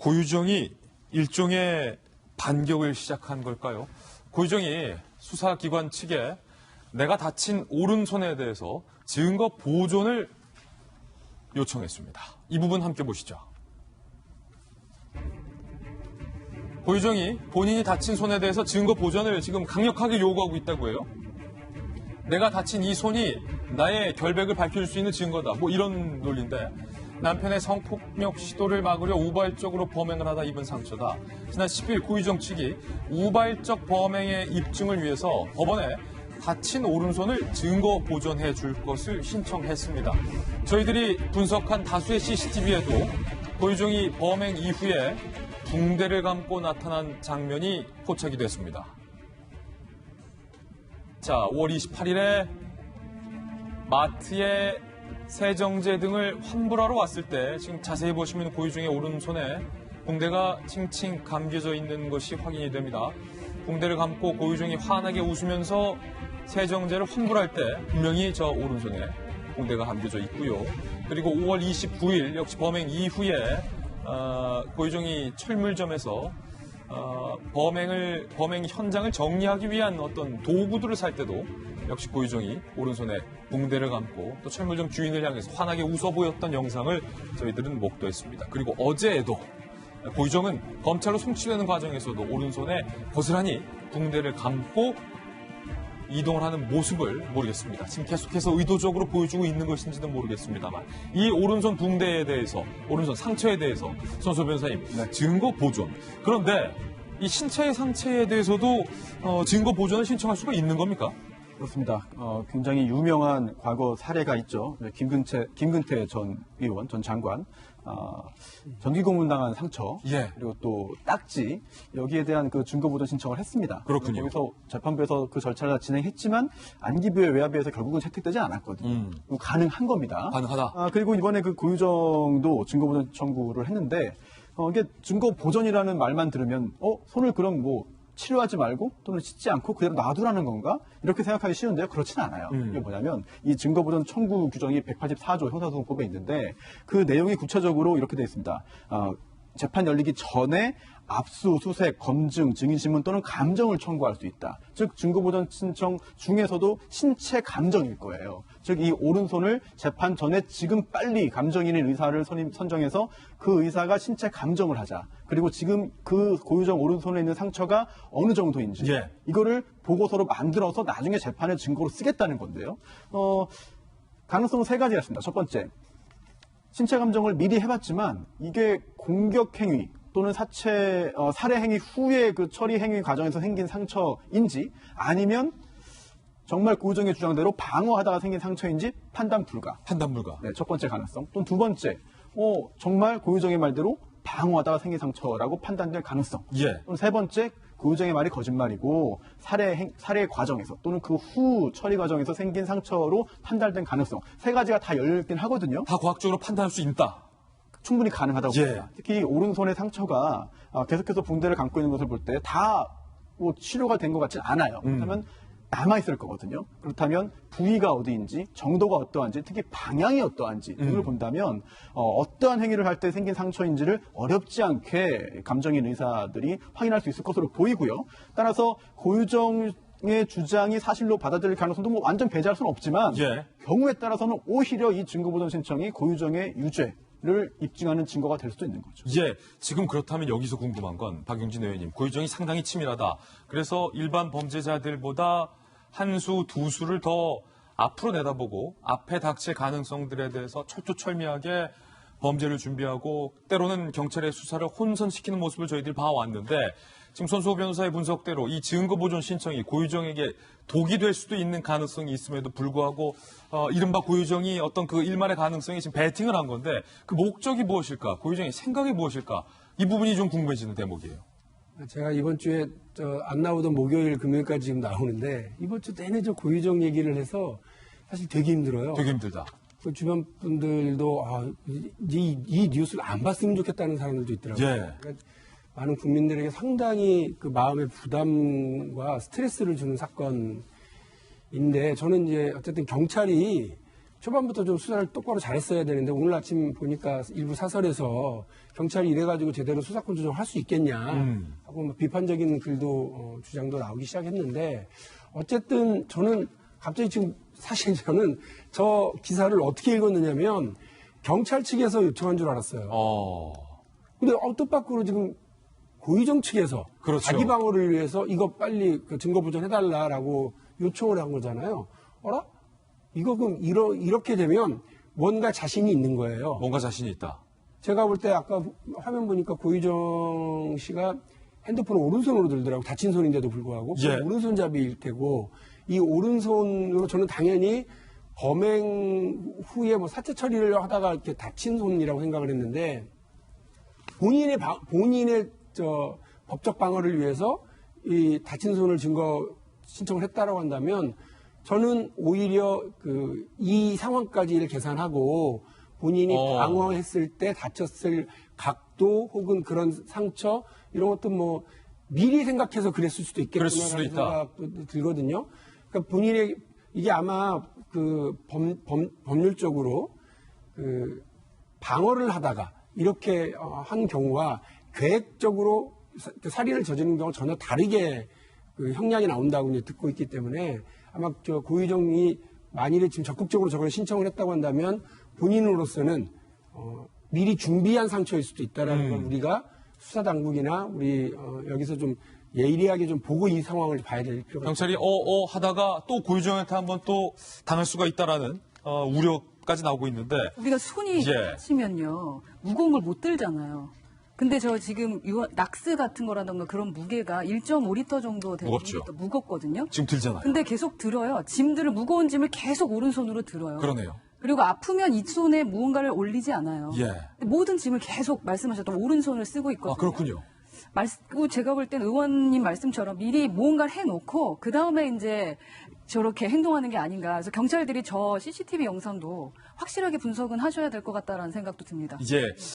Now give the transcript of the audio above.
고유정이 일종의 반격을 시작한 걸까요? 고유정이 수사기관 측에 내가 다친 오른손에 대해서 증거 보존을 요청했습니다. 이 부분 함께 보시죠. 고유정이 본인이 다친 손에 대해서 증거 보존을 지금 강력하게 요구하고 있다고 해요. 내가 다친 이 손이 나의 결백을 밝힐 수 있는 증거다. 뭐 이런 논리인데 남편의 성폭력 시도를 막으려 우발적으로 범행을 하다 입은 상처다. 지난 10일 고유정 측이 우발적 범행의 입증을 위해서 법원에 다친 오른손을 증거 보존해 줄 것을 신청했습니다. 저희들이 분석한 다수의 CCTV에도 고유정이 범행 이후에 붕대를 감고 나타난 장면이 포착이 됐습니다. 자, 5월 28일에 마트에 세정제 등을 환불하러 왔을 때 지금 자세히 보시면 고유정의 오른손에 붕대가 칭칭 감겨져 있는 것이 확인이 됩니다. 붕대를 감고 고유정이 환하게 웃으면서 세정제를 환불할 때 분명히 저 오른손에 붕대가 감겨져 있고요. 그리고 5월 29일 역시 범행 이후에 고유정이 철물점에서 범행 현장을 정리하기 위한 어떤 도구들을 살 때도 역시 고유정이 오른손에 붕대를 감고 또 철물점 주인을 향해서 환하게 웃어 보였던 영상을 저희들은 목도했습니다. 그리고 어제에도 고유정은 검찰로 송치되는 과정에서도 오른손에 고스란히 붕대를 감고 이동을 하는 모습을 모르겠습니다. 지금 계속해서 의도적으로 보여주고 있는 것인지도 모르겠습니다만 이 오른손 붕대에 대해서, 오른손 상처에 대해서 손소 변호사님, 증거 보존. 그런데 이 신체의 상처에 대해서도 증거 보존을 신청할 수가 있는 겁니까? 그렇습니다. 굉장히 유명한 과거 사례가 있죠. 김근태 전 의원, 전 장관. 전기고문당한 상처, 그리고 또 딱지, 여기에 대한 그 증거보존 신청을 했습니다. 그렇군요. 거기서 재판부에서 그 절차를 진행했지만 안기부의 외압에서 결국은 채택되지 않았거든요. 가능한 겁니다. 가능하다. 그리고 이번에 그 고유정도 증거보존 청구를 했는데 이게 증거보존이라는 말만 들으면 손을 그럼 뭐 치료하지 말고 또는 씻지 않고 그대로 놔두라는 건가? 이렇게 생각하기 쉬운데요. 그렇지는 않아요. 이게 뭐냐면 이 증거보존 청구 규정이 184조 형사소송법에 있는데 그 내용이 구체적으로 이렇게 되어 있습니다. 재판 열리기 전에 압수, 수색, 검증, 증인신문 또는 감정을 청구할 수 있다. 즉 증거보존 신청 중에서도 신체 감정일 거예요. 즉 이 오른손을 재판 전에 지금 빨리 감정인인 의사를 선정해서 그 의사가 신체 감정을 하자. 그리고 지금 그 고유정 오른손에 있는 상처가 어느 정도인지 이거를 보고서로 만들어서 나중에 재판의 증거로 쓰겠다는 건데요. 가능성은 세 가지가 있습니다. 첫 번째, 신체 감정을 미리 해봤지만 이게 공격 행위 또는 살해 행위 후에 그 처리 행위 과정에서 생긴 상처인지 아니면 정말 고유정의 주장대로 방어하다가 생긴 상처인지 판단 불가. 네, 첫 번째 가능성. 또는 두 번째, 정말 고유정의 말대로 방어하다가 생긴 상처라고 판단될 가능성. 또는 세 번째, 고유정의 말이 거짓말이고 살해 과정에서 또는 그 후 처리 과정에서 생긴 상처로 판단된 가능성. 세 가지가 다 열리긴 하거든요. 다 과학적으로 판단할 수 있다. 충분히 가능하다고 봅니다. 특히 오른손의 상처가 계속해서 붕대를 감고 있는 것을 볼 때 다 뭐 치료가 된 것 같지는 않아요. 그렇다면 남아있을 거거든요. 그렇다면 부위가 어디인지, 정도가 어떠한지, 특히 방향이 어떠한지 등을 본다면 어떠한 행위를 할 때 생긴 상처인지를 어렵지 않게 감정인 의사들이 확인할 수 있을 것으로 보이고요. 따라서 고유정의 주장이 사실로 받아들일 가능성도 뭐 완전 배제할 수는 없지만 경우에 따라서는 오히려 이 증거보존 신청이 고유정의 유죄를 입증하는 증거가 될 수도 있는 거죠. 지금 그렇다면 여기서 궁금한 건 박용진 의원님, 고유정이 상당히 치밀하다. 그래서 일반 범죄자들보다 한 수, 두 수를 더 앞으로 내다보고 앞에 닥칠 가능성들에 대해서 철두철미하게 범죄를 준비하고 때로는 경찰의 수사를 혼선시키는 모습을 저희들이 봐왔는데 지금 손수호 변호사의 분석대로 이 증거보존 신청이 고유정에게 독이 될 수도 있는 가능성이 있음에도 불구하고 이른바 고유정이 어떤 그 일말의 가능성이 지금 배팅을 한 건데 그 목적이 무엇일까? 고유정의 생각이 무엇일까? 이 부분이 좀 궁금해지는 대목이에요. 제가 이번 주에 안 나오던 목요일, 금요일까지 지금 나오는데 이번 주 내내 저 고유정 얘기를 해서 사실 되게 힘들어요. 되게 힘들다. 그 주변 분들도 이 뉴스를 안 봤으면 좋겠다는 사람들도 있더라고요. 그러니까 많은 국민들에게 상당히 그 마음의 부담과 스트레스를 주는 사건인데 저는 이제 어쨌든 경찰이 초반부터 좀 수사를 똑바로 잘했어야 되는데 오늘 아침 보니까 일부 사설에서 경찰이 이래가지고 제대로 수사권 조정할 수 있겠냐 하고 뭐 비판적인 글도 주장도 나오기 시작했는데 어쨌든 저는 갑자기 지금 사실 저는 저 기사를 어떻게 읽었느냐면 경찰 측에서 요청한 줄 알았어요. 근데 뜻밖으로 지금 고의정 측에서 그렇죠. 자기 방어를 위해서 이거 빨리 그 증거 보존해달라라고 요청을 한 거잖아요. 어라? 이거 그럼 이렇게 되면 뭔가 자신이 있는 거예요. 뭔가 자신이 있다. 제가 볼 때 아까 화면 보니까 고의정 씨가 핸드폰을 오른손으로 들더라고. 다친 손인데도 불구하고. 예. 오른손잡이일 테고 이 오른손으로 저는 당연히 범행 후에 뭐 사체 처리를 하다가 이렇게 다친 손이라고 생각을 했는데 본인의 법적 방어를 위해서 이 다친 손을 증거 신청을 했다라고 한다면 저는 오히려 이 상황까지를 계산하고 본인이 방어했을 때 다쳤을 각도 혹은 그런 상처 이런 것도 뭐 미리 생각해서 그랬을 수도 있겠구나라는 수도 있다. 생각도 들거든요. 그러니까 본인의 이게 아마 법률적으로 방어를 하다가 이렇게 한 경우와 계획적으로 살인을 저지른 경우 전혀 다르게 형량이 나온다고 이제 듣고 있기 때문에 아마 고의정이 만일에 지금 적극적으로 저걸 신청을 했다고 한다면 본인으로서는 미리 준비한 상처일 수도 있다라는 걸 우리가 수사 당국이나 우리 여기서 좀 예리하게 좀 보고 이 상황을 봐야 될 필요가 경찰이 하다가 또 고의정한테 한번 또 당할 수가 있다라는 우려까지 나오고 있는데 우리가 손이 다치면요 무거운 걸 못 들잖아요. 근데 저 지금 낙스 같은 거라던가 그런 무게가 1.5리터 정도 되는 게 또 무겁거든요. 지금 들잖아요. 근데 계속 들어요. 짐들을 무거운 짐을 계속 오른손으로 들어요. 그러네요. 그리고 아프면 이 손에 무언가를 올리지 않아요. 예. 근데 모든 짐을 계속 말씀하셨던 오른손을 쓰고 있거든요. 그렇군요. 그리고 제가 볼 땐 의원님 말씀처럼 미리 무언가를 해놓고 그 다음에 이제 저렇게 행동하는 게 아닌가. 그래서 경찰들이 저 CCTV 영상도 확실하게 분석은 하셔야 될 것 같다라는 생각도 듭니다. 이제